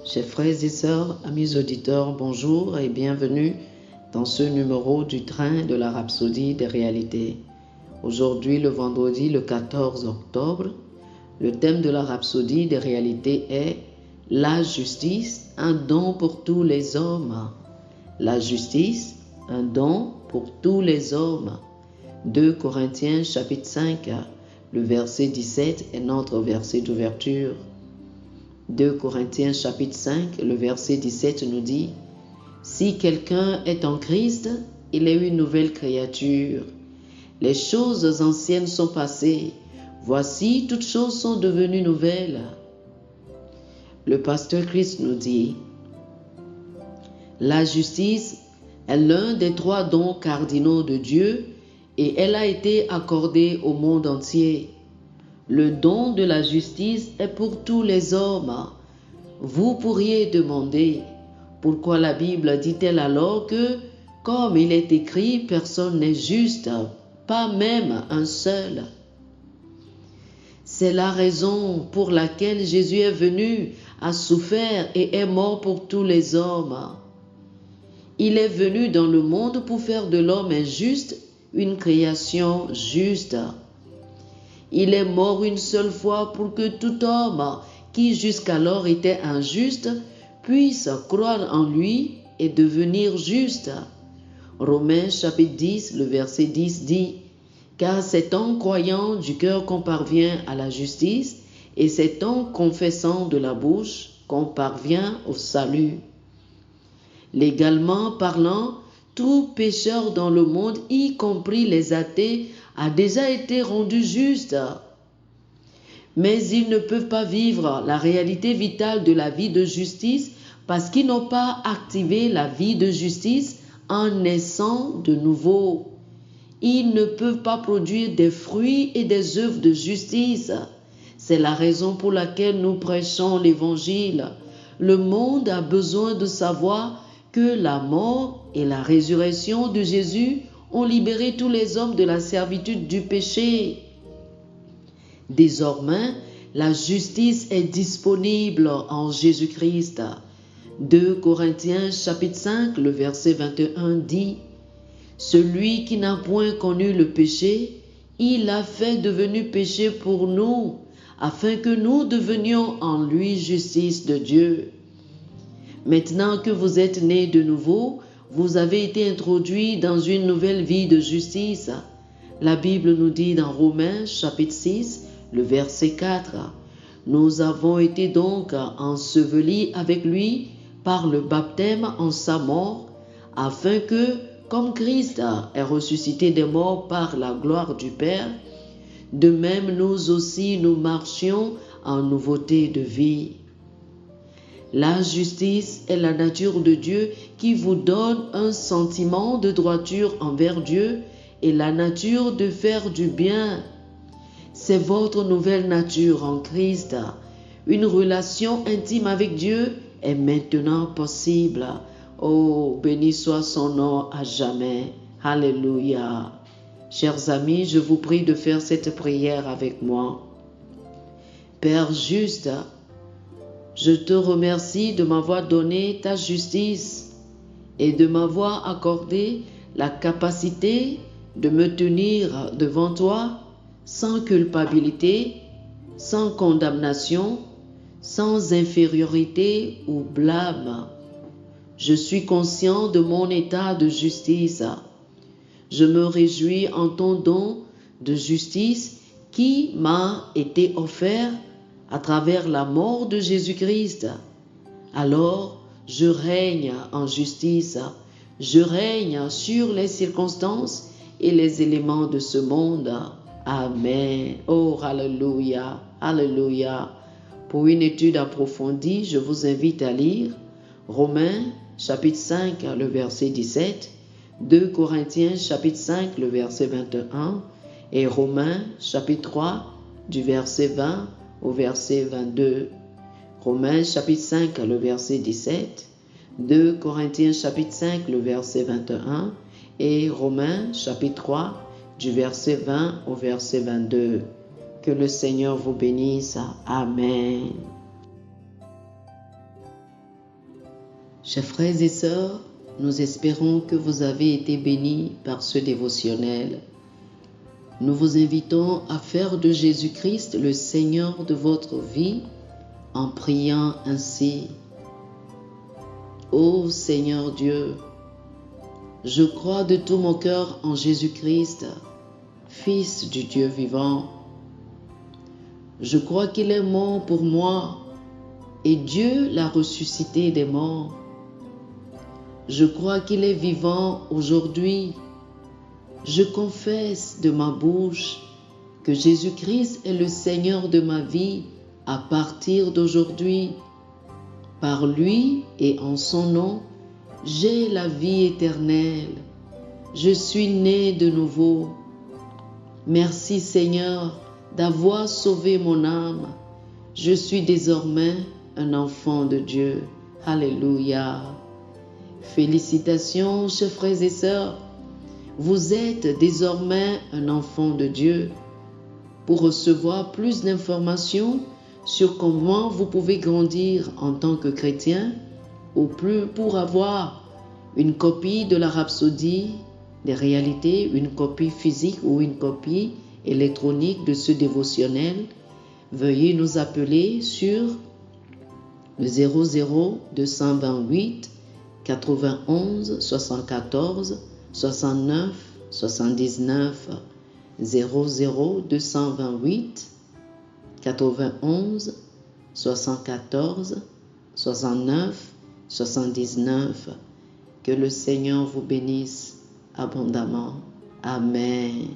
Chers frères et sœurs, amis auditeurs, bonjour et bienvenue dans ce numéro du train de la Rhapsodie des réalités. Aujourd'hui, le vendredi, le 14 octobre, le thème de la Rhapsodie des réalités est « La justice, un don pour tous les hommes ». La justice, un don pour tous les hommes. 2 Corinthiens chapitre 5, le verset 17 est notre verset d'ouverture. 2 Corinthiens chapitre 5, le verset 17 nous dit « Si quelqu'un est en Christ, il est une nouvelle créature. Les choses anciennes sont passées. Voici, toutes choses sont devenues nouvelles. » Le pasteur Christ nous dit « La justice est l'un des 3 dons cardinaux de Dieu et elle a été accordée au monde entier. Le don de la justice est pour tous les hommes. Vous pourriez demander, pourquoi la Bible dit-elle alors que, comme il est écrit, personne n'est juste, pas même un seul? C'est la raison pour laquelle Jésus est venu, a souffert et est mort pour tous les hommes. Il est venu dans le monde pour faire de l'homme injuste une création juste. Il est mort une seule fois pour que tout homme qui jusqu'alors était injuste puisse croire en lui et devenir juste. Romains chapitre 10, le verset 10 dit « Car c'est en croyant du cœur qu'on parvient à la justice et c'est en confessant de la bouche qu'on parvient au salut. » Légalement parlant, tout pécheur dans le monde, y compris les athées, a déjà été rendu juste. Mais ils ne peuvent pas vivre la réalité vitale de la vie de justice parce qu'ils n'ont pas activé la vie de justice en naissant de nouveau. Ils ne peuvent pas produire des fruits et des œuvres de justice. C'est la raison pour laquelle nous prêchons l'Évangile. Le monde a besoin de savoir que la mort et la résurrection de Jésus ont libéré tous les hommes de la servitude du péché. Désormais, la justice est disponible en Jésus-Christ. 2 Corinthiens chapitre 5, le verset 21 dit « Celui qui n'a point connu le péché, il l'a fait devenu péché pour nous, afin que nous devenions en lui justice de Dieu. » Maintenant que vous êtes nés de nouveau, vous avez été introduits dans une nouvelle vie de justice. La Bible nous dit dans Romains chapitre 6, le verset 4, « Nous avons été donc ensevelis avec lui par le baptême en sa mort, afin que, comme Christ est ressuscité des morts par la gloire du Père, de même nous aussi nous marchions en nouveauté de vie. » La justice est la nature de Dieu qui vous donne un sentiment de droiture envers Dieu et la nature de faire du bien. C'est votre nouvelle nature en Christ. Une relation intime avec Dieu est maintenant possible. Oh, béni soit son nom à jamais. Alléluia. Chers amis, je vous prie de faire cette prière avec moi. Père juste, je te remercie de m'avoir donné ta justice et de m'avoir accordé la capacité de me tenir devant toi sans culpabilité, sans condamnation, sans infériorité ou blâme. Je suis conscient de mon état de justice. Je me réjouis en ton don de justice qui m'a été offert à travers la mort de Jésus-Christ. Alors, je règne en justice. Je règne sur les circonstances et les éléments de ce monde. Amen. Oh, alléluia, alléluia. Pour une étude approfondie, je vous invite à lire Romains chapitre 5, le verset 17, 2 Corinthiens chapitre 5, le verset 21 et Romains chapitre 3, du verset 20 au verset 22. Romains chapitre 5, le verset 17, 2 Corinthiens chapitre 5, le verset 21 et Romains chapitre 3, du verset 20 au verset 22. Que le Seigneur vous bénisse. Amen. Chers frères et sœurs, nous espérons que vous avez été bénis par ce dévotionnel. Nous vous invitons à faire de Jésus-Christ le Seigneur de votre vie en priant ainsi. Ô Seigneur Dieu, je crois de tout mon cœur en Jésus-Christ, Fils du Dieu vivant. Je crois qu'il est mort pour moi et Dieu l'a ressuscité des morts. Je crois qu'il est vivant aujourd'hui. Je confesse de ma bouche que Jésus-Christ est le Seigneur de ma vie à partir d'aujourd'hui. Par lui et en son nom, j'ai la vie éternelle. Je suis né de nouveau. Merci Seigneur d'avoir sauvé mon âme. Je suis désormais un enfant de Dieu. Alléluia. Félicitations, chers frères et sœurs. Vous êtes désormais un enfant de Dieu. Pour recevoir plus d'informations sur comment vous pouvez grandir en tant que chrétien, ou plus pour avoir une copie de la Rhapsodie des réalités, une copie physique ou une copie électronique de ce dévotionnel, veuillez nous appeler sur le 00 228 91 74 69 79 00 228 91 74 69 79. Que le Seigneur vous bénisse abondamment. Amen.